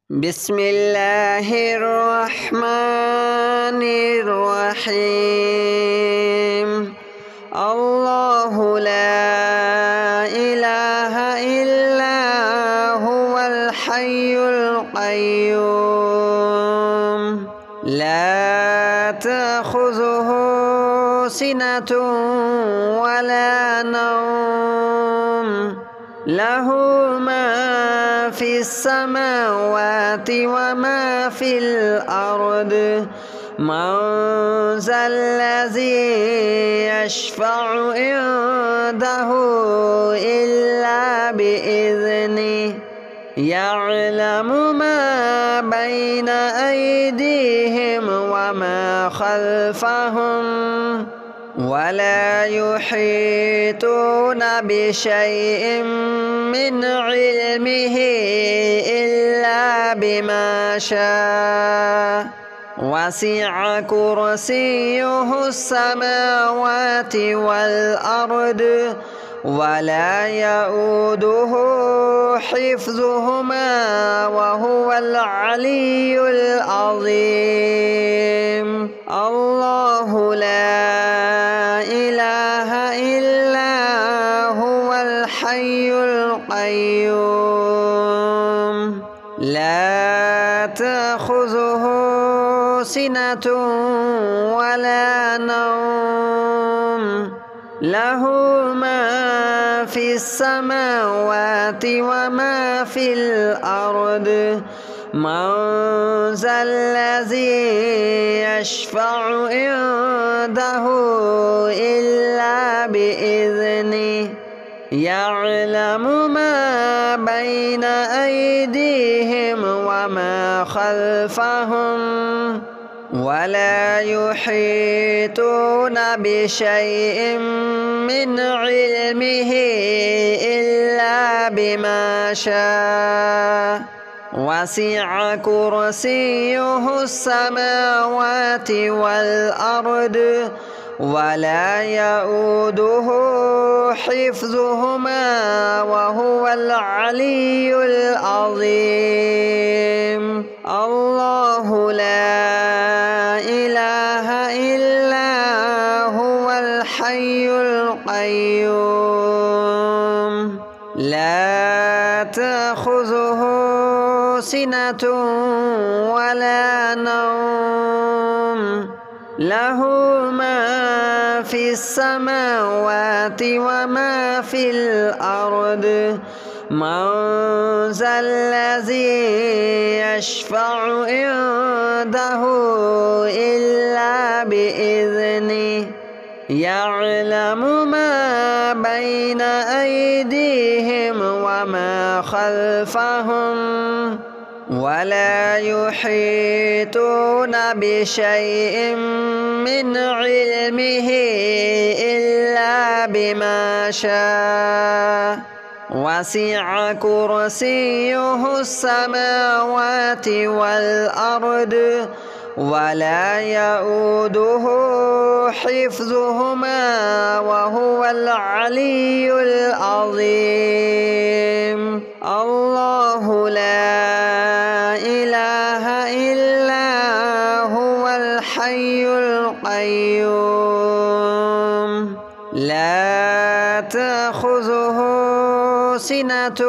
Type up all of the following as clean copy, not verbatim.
بسم الله الرحمن الرحيم. الله لا إله إلا هو الحي القيوم لا تأخذه سنة ولا نوم له ما في السماوات وما في الأرض من ذا الذي يشفع عنده إلا بإذنه يعلم ما بين أيديهم وما خلفهم ولا يحيطون بشيء من علمه إلا بما شاء وسع كرسيه السماوات والأرض ولا يؤوده حفظهما وهو العلي العظيم. الله لا إله إلا هو الحي القيوم لا تأخذه سنة ولا نوم له ما في السماوات وما في الأرض من ذا الذي يشفع عنده إلا بإذنه يعلم ما بين أيديهم وما خلفهم ولا يحيطون بشيء من علمه إلا بما شاء وسع كرسيه السماوات والأرض ولا يؤوده حفظهما وهو العلي العظيم. الله لا إله إلا هو الحي القيوم لا تأخذه سنة ولا نوم له ما في السماوات وما في الأرض من ذا الذي يشفع عنده إلا بإذنه يعلم ما بين أيديهم وما خلفهم ولا يحيطون بشيء من علمه إلا بما شاء وسع كرسيه السماوات والأرض ولا يؤوده حفظهما وهو العلي العظيم. الله لا إله إلا هو الحي القيوم لا تأخذه سنة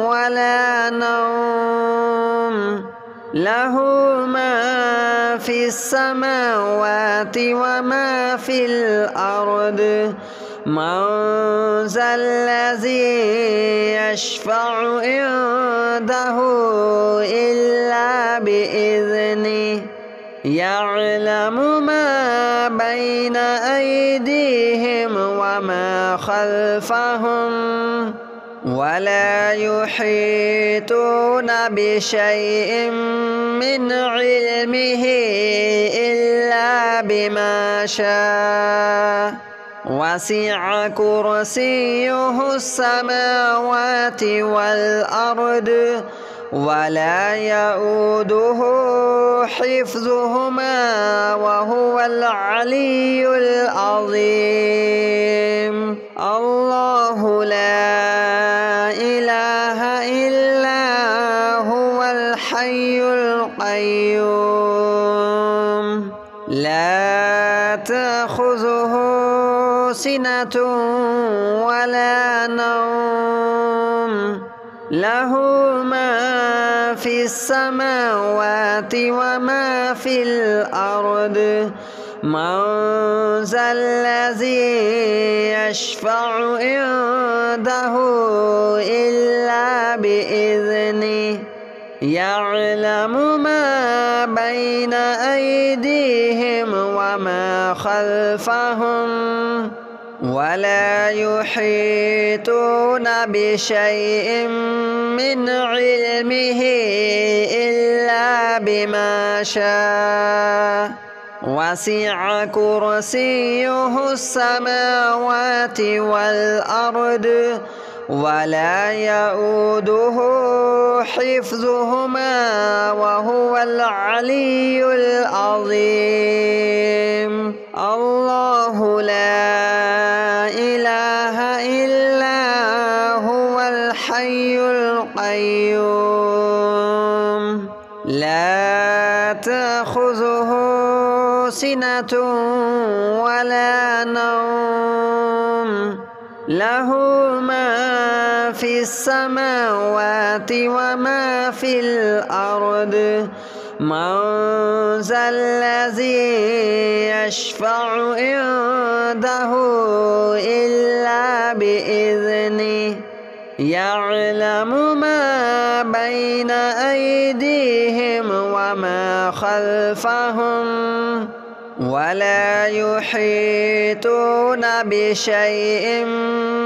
ولا نوم له ما في السماوات وما في الأرض من ذا الذي يشفع عنده إلا بإذنه يعلم ما بين أيديهم وما خلفهم ولا يحيطون بشيء من علمه إلا بما شاء وسع كرسيه السماوات والأرض ولا يؤوده حفظهما وهو العلي العظيم. الله لا إله إلا هو الحي الحي القيوم لا تأخذه سنة ولا نوم له ما في السماوات وما في الأرض من ذا الذي يشفع عنده إلا بإذنه يعلم ما بين أيديهم وما خلفهم ولا يحيطون بشيء من علمه إلا بما شاء وسع كرسيه السماوات والأرض ولا يؤوده حفظهما وهو العلي العظيم الله لا إله إلا هو الحي القيوم لا تأخذه سنة ولا نوم له ما في السماوات وما في الأرض من ذا الذي يشفع عنده إلا بإذنه يعلم ما بين أيديهم وما خلفهم ولا يحيطون بشيء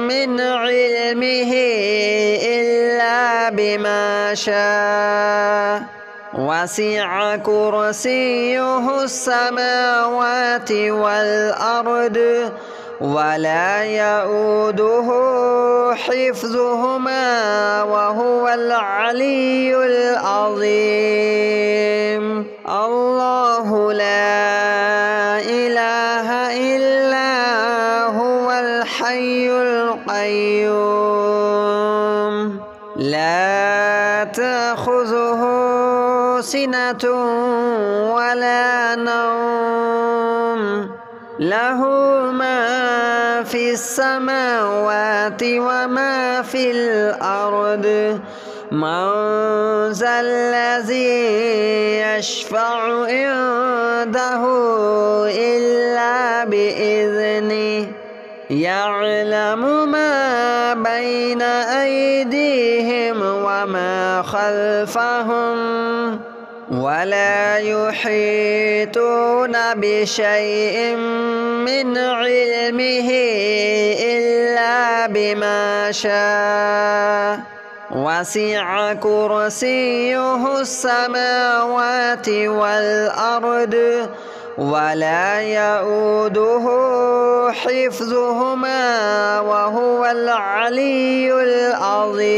من علمه إلا بما شاء وسع كرسيه السماوات والأرض ولا يؤوده حفظهما وهو العلي العظيم الله لا إله إلا هو الحي القيوم لا تأخذه سنة ولا نوم له ما في السماوات وما في الأرض من ذا الذي يشفع عنده إلا بإذنه يعلم ما بين أيديهم وما خلفهم ولا يحيطون بشيء من علمه إلا بما شاء وسع كرسيه السماوات والأرض ولا يؤوده حفظهما وهو العلي العظيم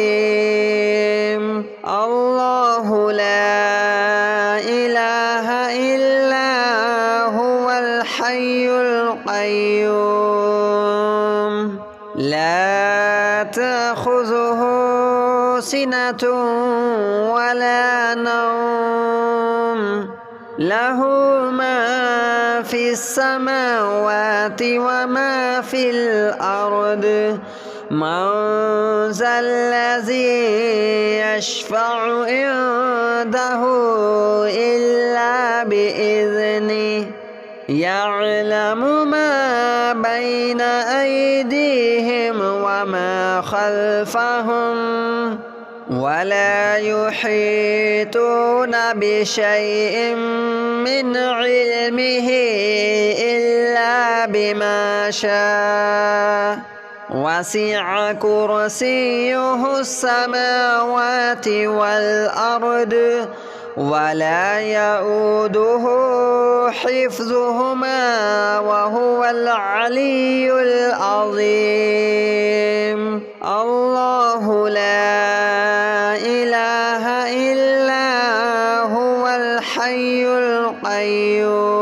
الله لا إله إلا هو الحي القيوم لا تأخذه سنة ولا نوم له ما في السماوات وما في الأرض من ذا الذي يشفع عنده إلا بإذنه يعلم ما بين أيديهم وما خلفهم ولا يحيطون بشيء من علمه إلا بما شاء وسع كرسيه السماوات والأرض ولا يؤوده حفظهما وهو العلي العظيم الله لا إله إلا هو الحي القيوم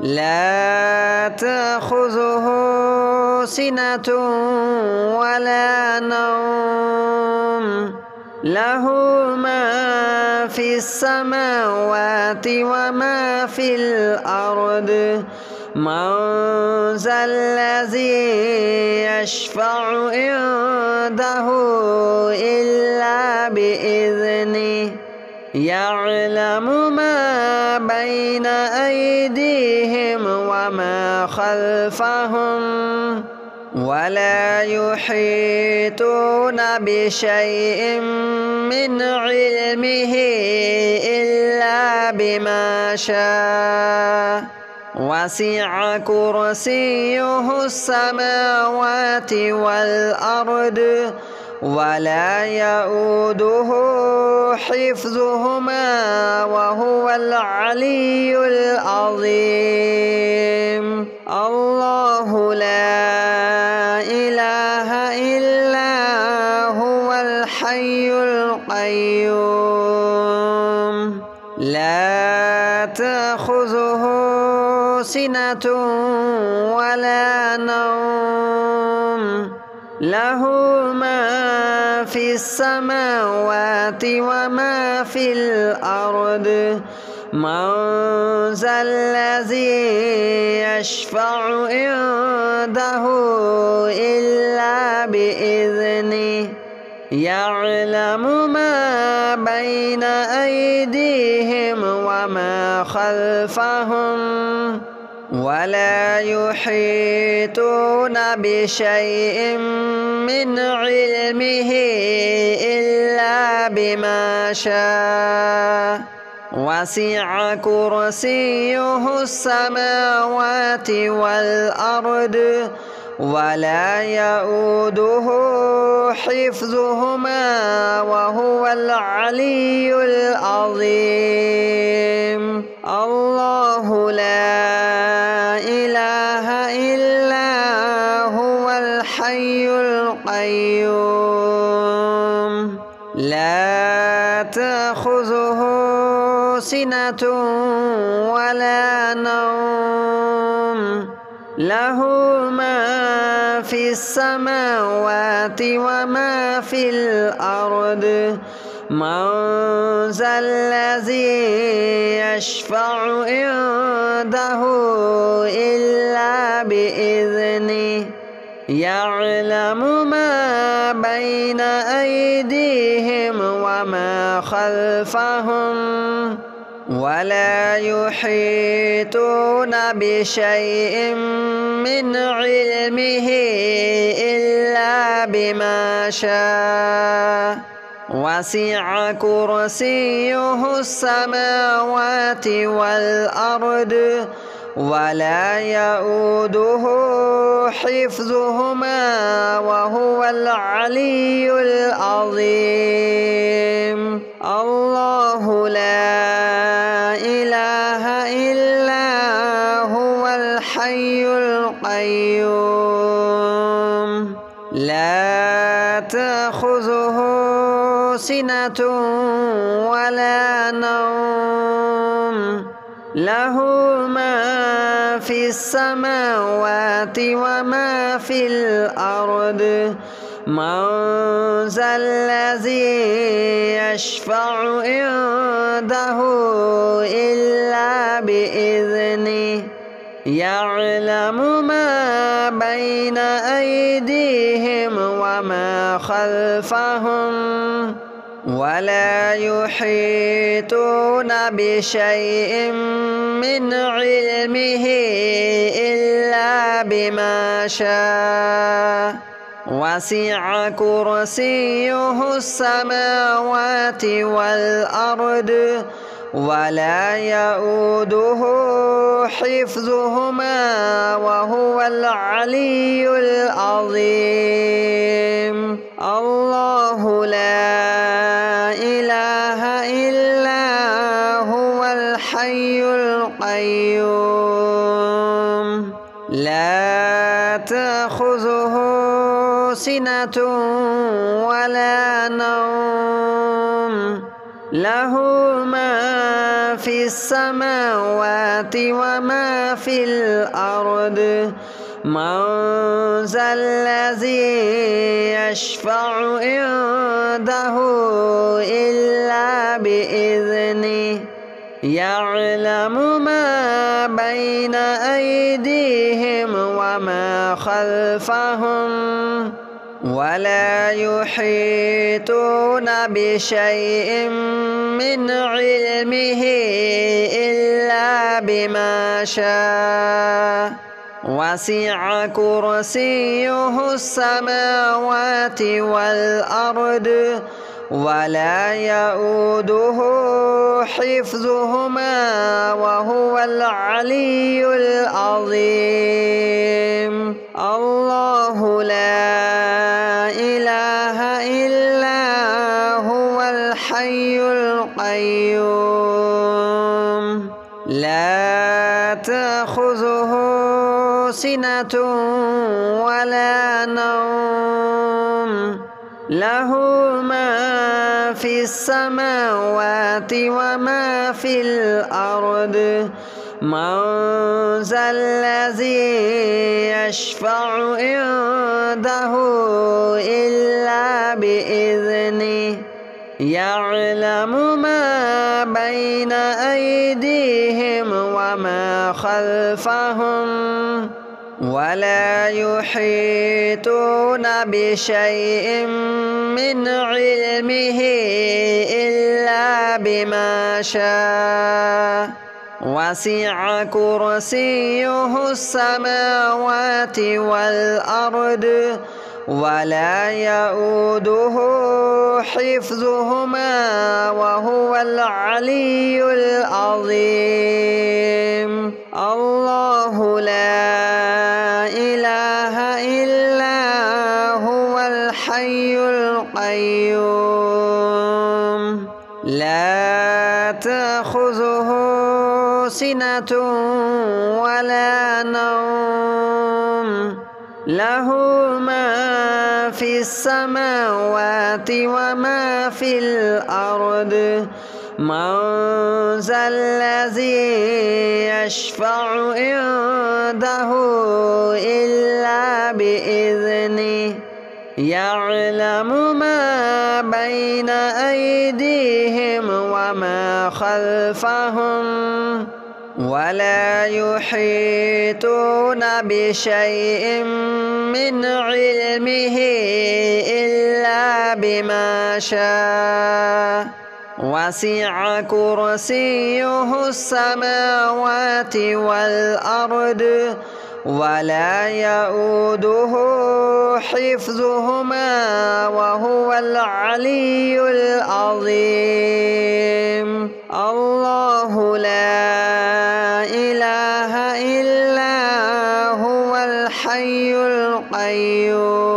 لا تأخذه سنة ولا نوم له ما ما في السماوات وما في الأرض من ذا الذي يشفع عنده إلا بإذنه يعلم ما بين أيديهم وما خلفهم ولا يحيطون بشيء من علمه إلا بما شاء وسع كرسيه السماوات والأرض ولا يؤوده حفظهما وهو العلي العظيم الله لا إله إلا هو الحي القيوم لا تأخذه سنة ولا نوم له ما في السماوات وما في الأرض من ذا الذي يشفع عنده إلا بإذنه يعلم ما بين أيديهم وما خلفهم ولا يحيطون بشيء من علمه إلا بما شاء وسع كرسيه السماوات والأرض ولا يؤوده حفظهما وهو العلي العظيم الله لا إله إلا هو الحي القيوم لا تأخذه سنة ولا نوم له ما في السماوات وما في الأرض من ذا الذي يشفع عنده إلا بإذنه يعلم ما بين أيديهم وما خلفهم ولا يحيطون بشيء من علمه إلا بما شاء وسع كرسيه السماوات والأرض ولا يؤوده حفظهما وهو العلي العظيم الله لا إله إلا هو الحي القيوم لا تأخذه سنة ولا نوم له ما في السماوات وما في الأرض من ذا الذي يشفع عنده إلا بإذنه يعلم ما بين أيديهم وما خلفهم ولا يحيطون بشيء من علمه إلا بما شاء وسع كرسيه السماوات والأرض ولا يؤوده حفظهما وهو العلي العظيم الله لا إله إلا هو الحي القيوم لا تأخذه سنة ولا نوم له ما في السماوات وما في الأرض من ذا الذي يشفع عنده إلا بإذنه يعلم ما بين أيديهم وما خلفهم ولا يحيطون بشيء من علمه إلا بما شاء وسع كرسيه السماوات والأرض ولا يؤوده حفظهما وهو العلي العظيم الله لا إله إلا هو الحي القيوم لا تأخذه سنة ولا نوم له ما في السماوات وما في الأرض من ذا الذي يشفع عنده إلا بإذنه يعلم ما بين أيديهم وما خلفهم ولا يحيطون بشيء من علمه إلا بما شاء وسع كرسيه السماوات والأرض ولا يؤوده حفظهما وهو العلي العظيم الله لا إله إلا هو الحي القيوم لا تأخذه سنة ولا نوم له ما في السماوات وما في الأرض من ذا الذي يشفع عنده إلا بإذنه يعلم ما بين أيديهم وما خلفهم ولا يحيطون بشيء من علمه إلا بما شاء وسع كرسيه السماوات والأرض ولا يؤوده حفظهما وهو العلي العظيم الله لا إله إلا هو الحي القيوم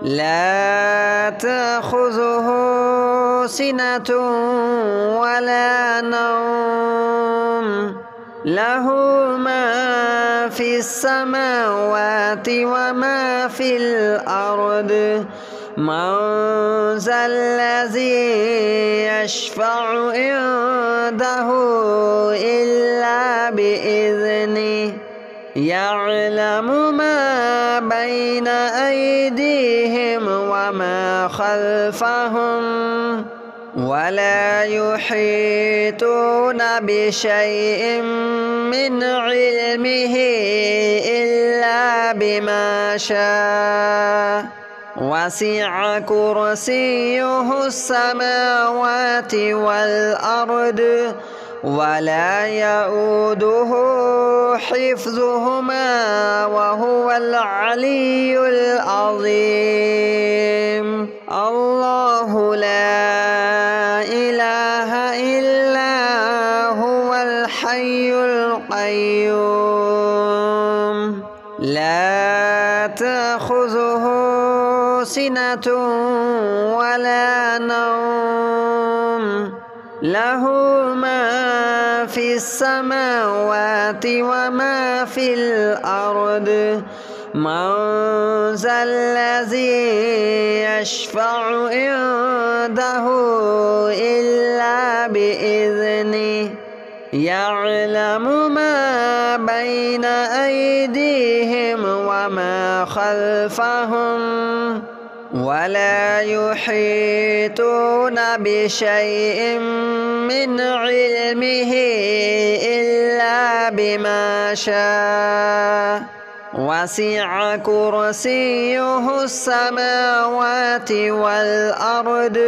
لا تأخذه سنة ولا نوم له ما في السماوات وما في الأرض من ذا الذي يشفع عنده إلا بإذنه يعلم ما بين أيديهم وما خلفهم ولا يحيطون بشيء من علمه إلا بما شاء وسع كرسيه السماوات والأرض ولا يؤوده حفظهما وهو العلي العظيم الله لا إله إلا هو الحي القيوم لا تأخذه سنة ولا نوم له ما في السماوات وما في الأرض من ذا الذي يشفع عنده إلا بإذنه يعلم ما بين أيديهم وما خلفهم ولا يحيطون بشيء من علمه إلا بما شاء وسع كرسيه السماوات والأرض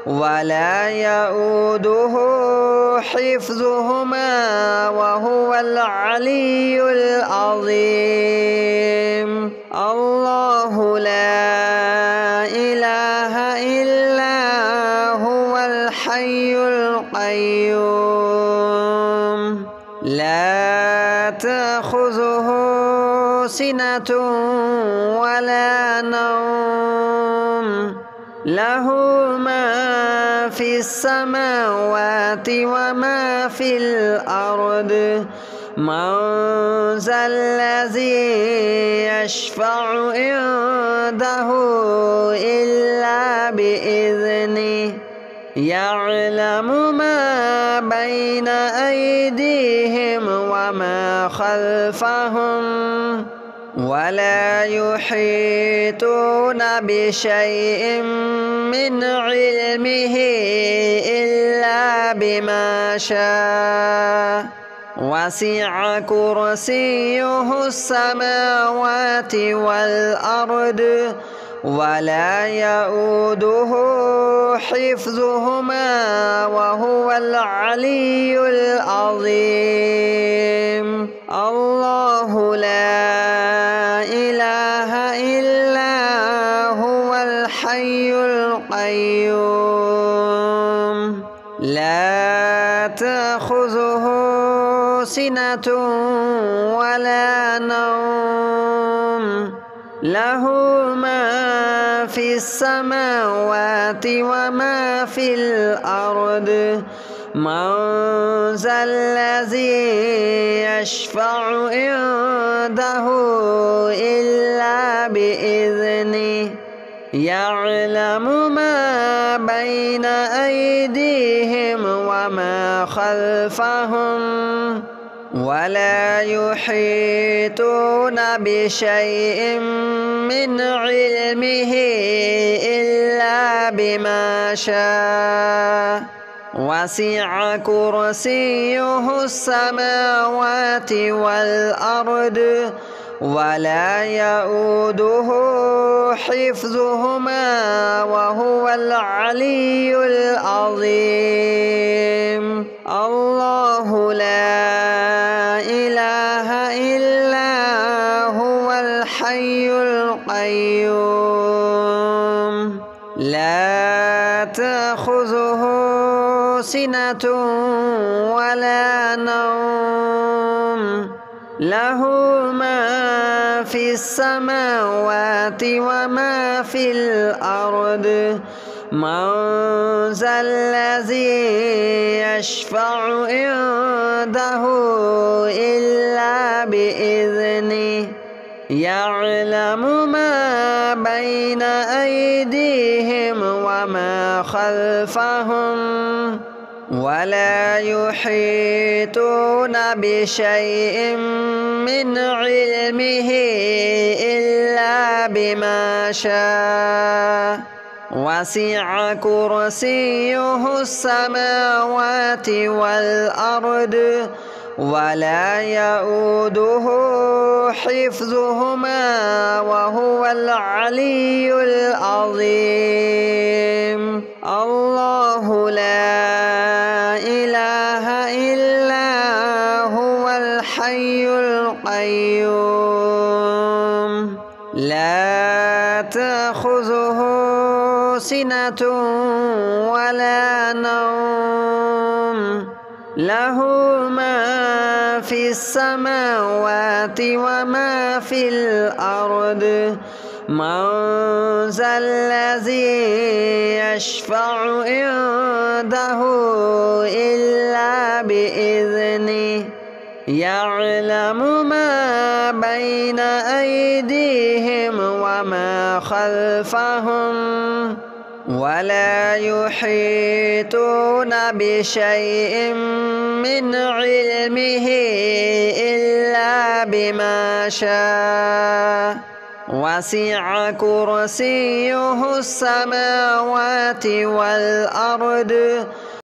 ولا يؤوده حفظهما وهو العلي العظيم الله لا إله إلا هو الحي القيوم لا تأخذه سنة ولا نوم له ما في السماوات وما في الأرض من ذا الذي يشفع عنده إلا بإذنه يعلم ما بين أيديهم وما خلفهم ولا يحيطون بشيء من علمه إلا بما شاء وسع كرسيه السماوات والأرض ولا يؤوده حفظهما وهو العلي العظيم الله لا إله إلا هو الحي القيوم لا تأخذه سنة ولا نوم له ما في السماوات وما في الأرض من ذا الذي يشفع عنده إلا بإذنه يعلم ما بين أيديهم وما خلفهم ولا يحيطون بشيء من علمه إلا بما شاء وسع كرسيه السماوات والأرض ولا يؤوده حفظهما وهو العلي العظيم الله لا إله إلا هو الحي القيوم لا تأخذه سنة ولا نوم له ما في السماوات وما في الأرض من ذا الذي يشفع عنده إلا بإذنه يعلم ما بين أيديهم وما خلفهم ولا يحيطون بشيء من علمه إلا بما شاء وسع كرسيه السماوات والأرض ولا يؤوده حفظهما وهو العلي العظيم الله لا إله إلا هو الحي القيوم لا تأخذه سنة ولا نوم له ما في السماوات وما في الأرض من ذا الذي يشفع عنده إلا بإذنه يعلم ما بين أيديهم وما خلفهم ولا يحيطون بشيء من علمه إلا بما شاء وسع كرسيه السماوات والأرض